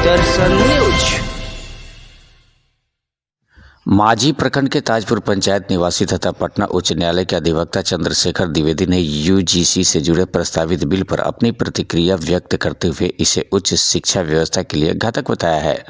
दर्शन news. Manjhi प्रखंड के ताजपुर पंचायत निवासी तथा पटना उच्च न्यायालय के अधिवक्ता चंद्रशेखर द्विवेदी ने यूजीसी से जुड़े प्रस्तावित बिल पर अपनी प्रतिक्रिया व्यक्त करते हुए इसे उच्च शिक्षा व्यवस्था के लिए घातक बताया है।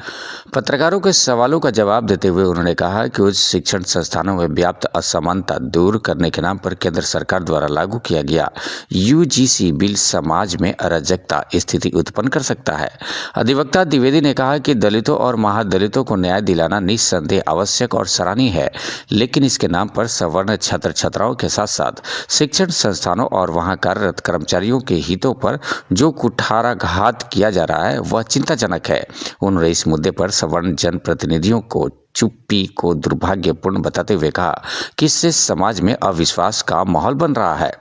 पत्रकारों के सवालों का जवाब देते हुए उन्होंने कहा कि उच्च शिक्षण संस्थानों में व्याप्त असमानता दूर करने के नाम पर केंद्र सरकार द्वारा लागू किया गया यूजीसी बिल समाज में अराजकता स्थिति उत्पन्न कर सकता है। अधिवक्ता द्विवेदी ने कहा कि दलितों और महादलितों को न्याय दिलाना निस्संदेह आवश्यक और सराहनीय है, लेकिन इसके नाम पर सवर्ण छात्र छात्राओं के साथ साथ शिक्षण संस्थानों और वहां कार्यरत कर्मचारियों के हितों पर जो कुठाराघात किया जा रहा है वह चिंताजनक है। उन्होंने इस मुद्दे पर सवर्ण जनप्रतिनिधियों को चुप्पी को दुर्भाग्यपूर्ण बताते हुए कहा कि इससे समाज में अविश्वास का माहौल बन रहा है।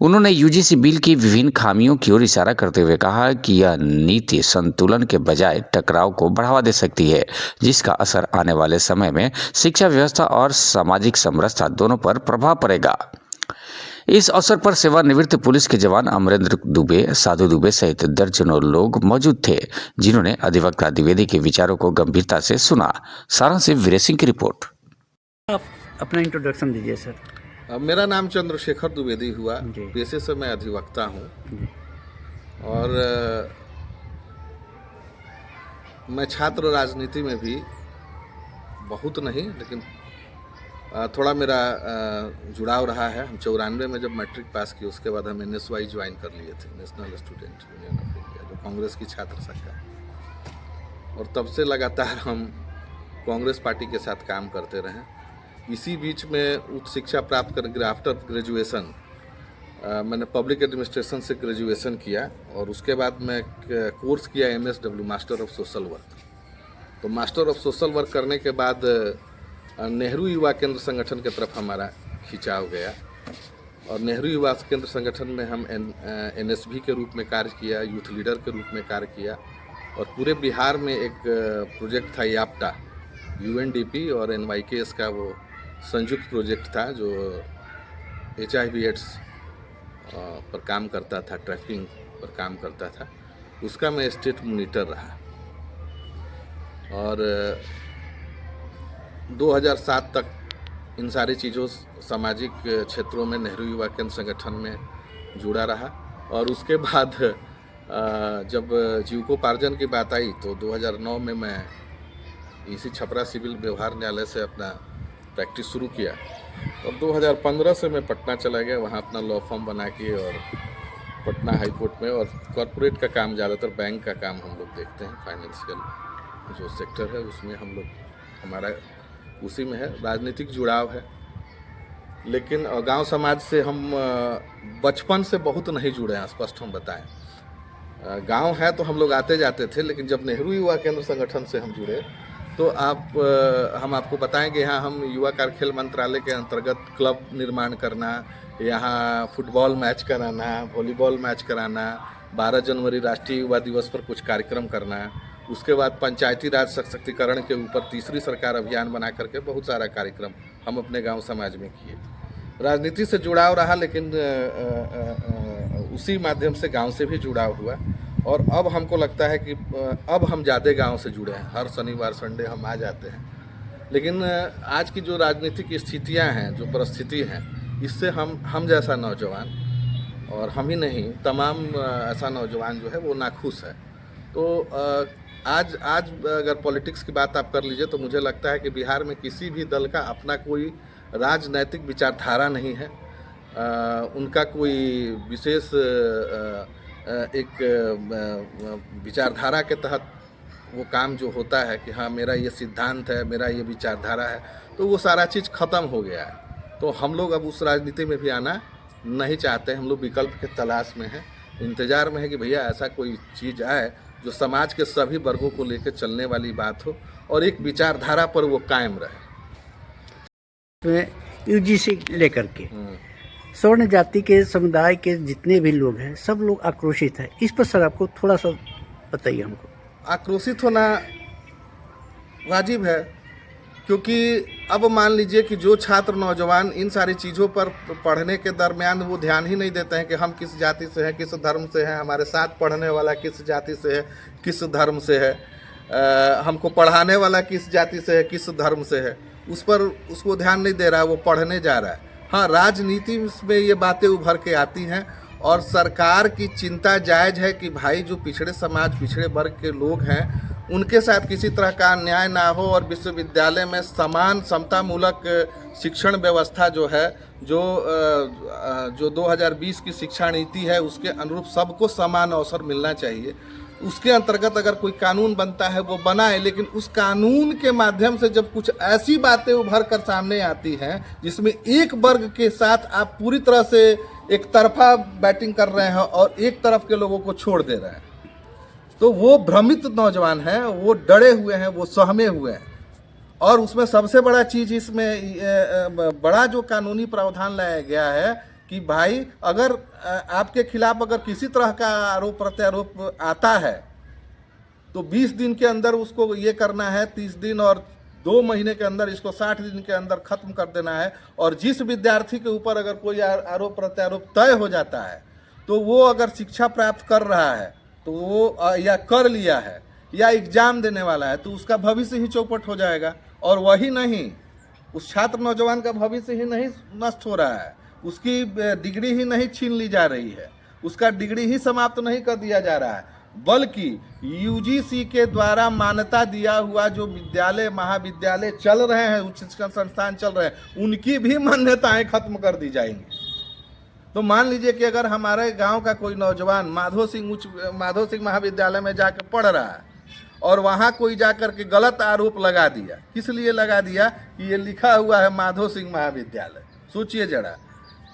उन्होंने यूजीसी बिल की विभिन्न खामियों की ओर इशारा करते हुए कहा कि यह नीति संतुलन के बजाय टकराव को बढ़ावा दे सकती है, जिसका असर आने वाले समय में शिक्षा व्यवस्था और सामाजिक समरसता दोनों पर प्रभाव पड़ेगा। इस अवसर पर सेवानिवृत्त पुलिस के जवान अमरेंद्र दुबे, साधु दुबे सहित दर्जनों लोग मौजूद थे, जिन्होंने अधिवक्ता द्विवेदी के विचारों को गंभीरता से सुना। सारण से वीरेश सिंह की रिपोर्ट। आप अपना इंट्रोडक्शन दीजिए सर। मेरा नाम चंद्रशेखर द्विवेदी हुआ। पेशे से मैं अधिवक्ता हूँ और मैं छात्र राजनीति में भी बहुत नहीं लेकिन थोड़ा मेरा जुड़ाव रहा है। हम 94 में जब मैट्रिक पास किए उसके बाद हम NSY ज्वाइन कर लिए थे, national student union of India, जो कांग्रेस की छात्र शाखा, और तब से लगातार हम कांग्रेस पार्टी के साथ काम करते रहे। इसी बीच में उच्च शिक्षा प्राप्त करने आफ्टर ग्रेजुएशन मैंने पब्लिक एडमिनिस्ट्रेशन से ग्रेजुएशन किया और उसके बाद मैं कोर्स किया MSW master of social work. तो मास्टर ऑफ सोशल वर्क करने के बाद नेहरू युवा केंद्र संगठन की तरफ हमारा खिंचाव गया और नेहरू युवा केंद्र संगठन में हम NSB के रूप में कार्य किया, यूथ लीडर के रूप में कार्य किया और पूरे बिहार में एक प्रोजेक्ट था याप्टा, UNDP और NYKS का वो संयुक्त प्रोजेक्ट था जो HIV/AIDS पर काम करता था, ट्रैफिकिंग पर काम करता था। उसका मैं स्टेट मॉनिटर रहा और 2007 तक इन सारी चीज़ों सामाजिक क्षेत्रों में नेहरू युवा केंद्र संगठन में जुड़ा रहा और उसके बाद जब जीविकोपार्जन की बात आई तो 2009 में मैं इसी छपरा सिविल व्यवहार न्यायालय से अपना प्रैक्टिस शुरू किया और 2015 से मैं पटना चला गया, वहाँ अपना लॉ फॉर्म बना के और पटना हाई कोर्ट में और कॉरपोरेट का काम, ज़्यादातर बैंक का काम हम लोग देखते हैं। फाइनेंशियल जो सेक्टर है उसमें हम लोग, हमारा उसी में है, राजनीतिक जुड़ाव है। लेकिन गांव समाज से हम बचपन से बहुत नहीं जुड़े हैं, स्पष्ट हम बताएं। गांव है तो हम लोग आते जाते थे, लेकिन जब नेहरू युवा केंद्र संगठन से हम जुड़े तो हम आपको बताएंगे, यहाँ हम युवा कार्य खेल मंत्रालय के अंतर्गत क्लब निर्माण करना, यहाँ फुटबॉल मैच कराना, वॉलीबॉल मैच कराना, 12 जनवरी राष्ट्रीय युवा दिवस पर कुछ कार्यक्रम करना, उसके बाद पंचायती राज सशक्तिकरण के ऊपर तीसरी सरकार अभियान बना करके बहुत सारा कार्यक्रम हम अपने गांव समाज में किए। राजनीति से जुड़ाव रहा लेकिन उसी माध्यम से गांव से भी जुड़ाव हुआ और अब हमको लगता है कि अब हम ज़्यादा गांव से जुड़े हैं। हर शनिवार संडे हम आ जाते हैं, लेकिन आज की जो राजनीतिक स्थितियां हैं, जो परिस्थिति हैं, इससे हम जैसा नौजवान और हम ही नहीं, तमाम ऐसा नौजवान जो है वो नाखुश है। तो आज अगर पॉलिटिक्स की बात आप कर लीजिए तो मुझे लगता है कि बिहार में किसी भी दल का अपना कोई राजनैतिक विचारधारा नहीं है। उनका कोई विशेष एक विचारधारा के तहत वो काम जो होता है कि हाँ मेरा ये सिद्धांत है, मेरा ये विचारधारा है, तो वो सारा चीज़ ख़त्म हो गया है। तो हम लोग अब उस राजनीति में भी आना नहीं चाहते। हम लोग विकल्प के तलाश में हैं, इंतज़ार में है कि भैया ऐसा कोई चीज़ आए जो समाज के सभी वर्गों को लेकर चलने वाली बात हो और एक विचारधारा पर वो कायम रहे। यूजीसी लेकर के स्वर्ण जाति के समुदाय के जितने भी लोग हैं सब लोग आक्रोशित हैं। इस पर सर आपको थोड़ा सा बताइए हमको। आक्रोशित होना वाजिब है, क्योंकि अब मान लीजिए कि जो छात्र नौजवान इन सारी चीज़ों पर पढ़ने के दरमियान वो ध्यान ही नहीं देते हैं कि हम किस जाति से हैं, किस धर्म से हैं, हमारे साथ पढ़ने वाला किस जाति से है, किस धर्म से है। हमको पढ़ाने वाला किस जाति से है, किस धर्म से है, उस पर उसको ध्यान नहीं दे रहा है, वो पढ़ने जा रहा है। हाँ, राजनीति में ये बातें उभर के आती हैं और सरकार की चिंता जायज़ है कि भाई जो पिछड़े समाज, पिछड़े वर्ग के लोग हैं उनके साथ किसी तरह का अन्याय ना हो और विश्वविद्यालय में समान समतामूलक शिक्षण व्यवस्था जो है, जो 2020 की शिक्षा नीति है उसके अनुरूप सबको समान अवसर मिलना चाहिए। उसके अंतर्गत अगर कोई कानून बनता है वो बनाए, लेकिन उस कानून के माध्यम से जब कुछ ऐसी बातें उभर कर सामने आती हैं जिसमें एक वर्ग के साथ आप पूरी तरह से एक तरफा बैटिंग कर रहे हैं और एक तरफ के लोगों को छोड़ दे रहे हैं, तो वो भ्रमित नौजवान हैं, वो डरे हुए हैं, वो सहमे हुए हैं। और उसमें सबसे बड़ा चीज़, इसमें बड़ा जो कानूनी प्रावधान लाया गया है कि भाई अगर आपके खिलाफ अगर किसी तरह का आरोप प्रत्यारोप आता है तो 20 दिन के अंदर उसको ये करना है, 30 दिन और 2 महीने के अंदर इसको 60 दिन के अंदर ख़त्म कर देना है। और जिस विद्यार्थी के ऊपर अगर कोई आरोप प्रत्यारोप तय हो जाता है तो वो अगर शिक्षा प्राप्त कर रहा है तो वो या कर लिया है या एग्ज़ाम देने वाला है तो उसका भविष्य ही चौपट हो जाएगा। और वही नहीं, उस छात्र नौजवान का भविष्य ही नहीं नष्ट हो रहा है, उसकी डिग्री ही नहीं छीन ली जा रही है, उसका डिग्री ही समाप्त नहीं कर दिया जा रहा है, बल्कि यूजीसी के द्वारा मान्यता दिया हुआ जो विद्यालय महाविद्यालय चल रहे हैं, उच्च शिक्षा संस्थान चल रहे हैं, उनकी भी मान्यताएं खत्म कर दी जाएंगी। तो मान लीजिए कि अगर हमारे गांव का कोई नौजवान माधो सिंह महाविद्यालय में जाकर पढ़ रहा है और वहां कोई जाकर के गलत आरोप लगा दिया, किस लिए लगा दिया कि ये लिखा हुआ है माधो सिंह महाविद्यालय, सोचिए जरा,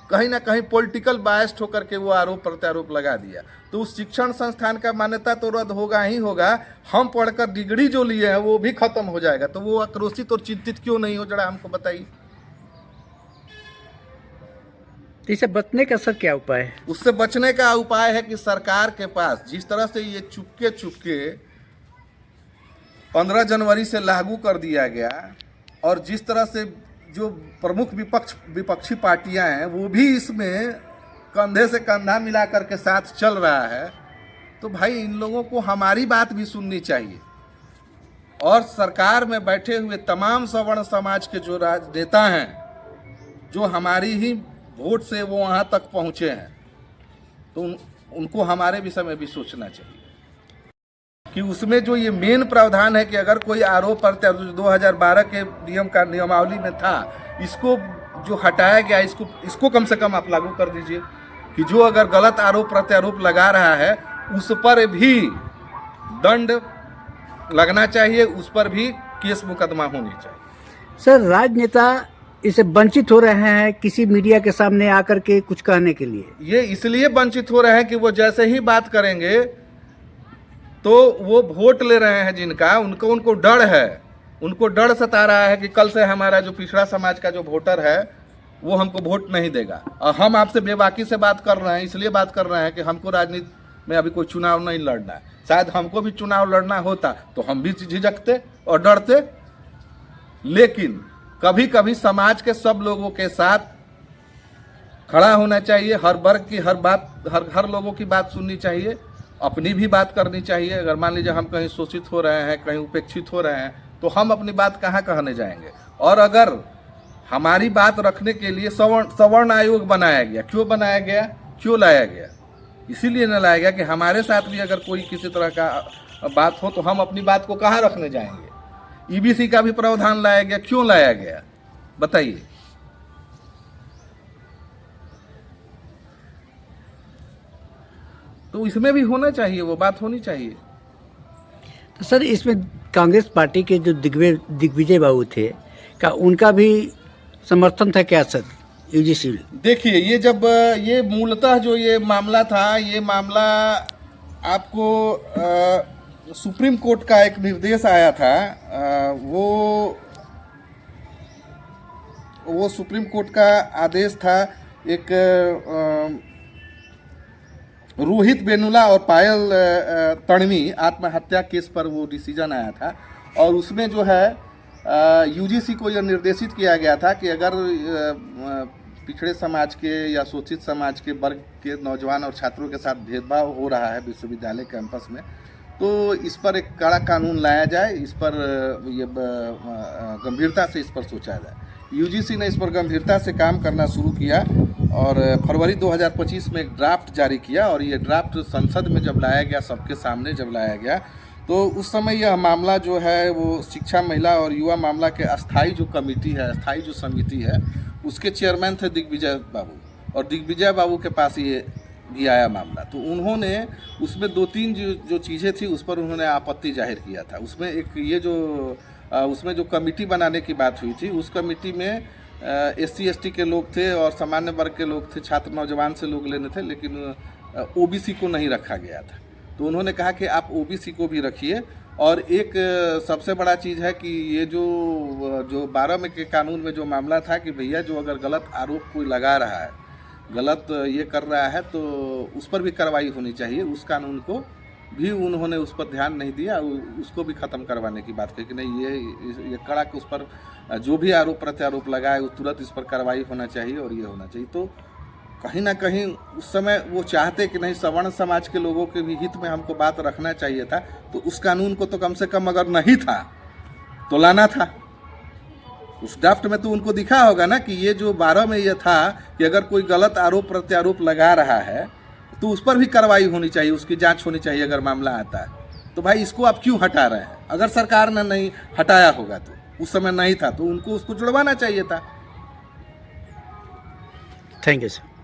कहीं ना कहीं पॉलिटिकल बायस्ड होकर के वो आरोप प्रत्यारोप लगा दिया, तो उस शिक्षण संस्थान का मान्यता तो रद्द होगा ही होगा, हम पढ़कर डिग्री जो लिए हैं वो भी खत्म हो जाएगा। तो वो आक्रोशित और चिंतित क्यों नहीं हो, जरा हमको बताइए। इससे बचने का सर क्या उपाय है? उससे बचने का उपाय है कि सरकार के पास जिस तरह से ये चुपके 15 जनवरी से लागू कर दिया गया और जिस तरह से जो प्रमुख विपक्षी पार्टियां हैं वो भी इसमें कंधे से कंधा मिला करके साथ चल रहा है, तो भाई इन लोगों को हमारी बात भी सुननी चाहिए। और सरकार में बैठे हुए तमाम सवर्ण समाज के जो राजनेता हैं, जो हमारी ही वोट से वो वहाँ तक पहुँचे हैं, तो उनको हमारे विषय में भी सोचना चाहिए कि उसमें जो ये मेन प्रावधान है कि अगर कोई आरोप प्रत्यारोप 2012 के नियमावली में था, इसको जो हटाया गया, इसको कम से कम आप लागू कर दीजिए कि जो अगर गलत आरोप प्रत्यारोप लगा रहा है उस पर भी दंड लगना चाहिए, उस पर भी केस मुकदमा होनी चाहिए। सर, राजनेता इसे वंचित हो रहे हैं किसी मीडिया के सामने आकर के कुछ कहने के लिए। ये इसलिए वंचित हो रहे हैं कि वो जैसे ही बात करेंगे तो वो वोट ले रहे हैं जिनका, उनको डर है, उनको डर सता रहा है कि कल से हमारा जो पिछड़ा समाज का जो वोटर है वो हमको वोट नहीं देगा। और हम आपसे बेबाकी से बात कर रहे हैं, इसलिए बात कर रहे हैं कि हमको राजनीति में अभी कोई चुनाव नहीं लड़ना है। शायद हमको भी चुनाव लड़ना होता तो हम भी झिझकते और डरते, लेकिन कभी कभी समाज के सब लोगों के साथ खड़ा होना चाहिए, हर वर्ग की हर लोगों की बात सुननी चाहिए, अपनी भी बात करनी चाहिए। अगर मान लीजिए हम कहीं शोषित हो रहे हैं, कहीं उपेक्षित हो रहे हैं, तो हम अपनी बात कहाँ कहने जाएंगे। और अगर हमारी बात रखने के लिए सवर्ण आयोग बनाया गया, क्यों बनाया गया, क्यों लाया गया? इसीलिए न लाया गया कि हमारे साथ भी अगर कोई किसी तरह का बात हो तो हम अपनी बात को कहाँ रखने जाएंगे। ईबीसी का भी प्रावधान लाया गया, क्यों लाया गया बताइए। तो इसमें भी होना चाहिए, वो बात होनी चाहिए। तो सर, इसमें कांग्रेस पार्टी के जो दिग्विजय बाबू थे का उनका भी समर्थन था क्या सर यूजीसी? देखिए, ये जब ये मूलतः जो ये मामला था, ये मामला आपको सुप्रीम कोर्ट का एक निर्देश आया था, वो सुप्रीम कोर्ट का आदेश था। एक रोहित वेमुला और पायल तन्वी आत्महत्या केस पर वो डिसीजन आया था और उसमें जो है यूजीसी को यह निर्देशित किया गया था कि अगर पिछड़े समाज के या शोषित समाज के वर्ग के नौजवान और छात्रों के साथ भेदभाव हो रहा है विश्वविद्यालय कैंपस में, तो इस पर एक कड़ा कानून लाया जाए, इस पर ये गंभीरता से इस पर सोचा जाए। यूजीसी ने इस पर गंभीरता से काम करना शुरू किया और फरवरी 2025 में एक ड्राफ्ट जारी किया और ये ड्राफ्ट संसद में जब लाया गया, सबके सामने जब लाया गया, तो उस समय यह मामला जो है वो शिक्षा, महिला और युवा मामला के अस्थाई जो कमेटी है, अस्थाई जो समिति है, उसके चेयरमैन थे दिग्विजय बाबू, और दिग्विजय बाबू के पास ये भी आया मामला। तो उन्होंने उसमें 2-3 जो चीज़ें थी उस पर उन्होंने आपत्ति जाहिर किया था। उसमें एक ये जो उसमें जो कमेटी बनाने की बात हुई थी, उस कमेटी में SC ST के लोग थे और सामान्य वर्ग के लोग थे, छात्र नौजवान से लोग लेने थे, लेकिन OBC को नहीं रखा गया था। तो उन्होंने कहा कि आप OBC को भी रखिए। और एक सबसे बड़ा चीज़ है कि ये जो 12 में के कानून में जो मामला था कि भैया जो अगर गलत आरोप कोई लगा रहा है, गलत ये कर रहा है, तो उस पर भी कार्रवाई होनी चाहिए। उस कानून को भी उन्होंने उस पर ध्यान नहीं दिया, उसको भी ख़त्म करवाने की बात कही कि नहीं, ये कड़ा के उस पर जो भी आरोप प्रत्यारोप लगाए वो तुरंत इस पर कार्रवाई होना चाहिए और ये होना चाहिए। तो कहीं ना कहीं उस समय वो चाहते कि नहीं, सवर्ण समाज के लोगों के भी हित में हमको बात रखना चाहिए था, तो उस कानून को तो कम से कम अगर नहीं था तो लाना था। उस ड्राफ्ट में तो उनको दिखा होगा ना कि ये जो 12 में ये था कि अगर कोई गलत आरोप प्रत्यारोप लगा रहा है तो उस पर भी कार्रवाई होनी चाहिए, उसकी जांच होनी चाहिए अगर मामला आता है। तो भाई इसको आप क्यों हटा रहे हैं? अगर सरकार ने नहीं हटाया होगा, तो उस समय नहीं था, तो उनको उसको जुड़वाना चाहिए था। Thank you sir.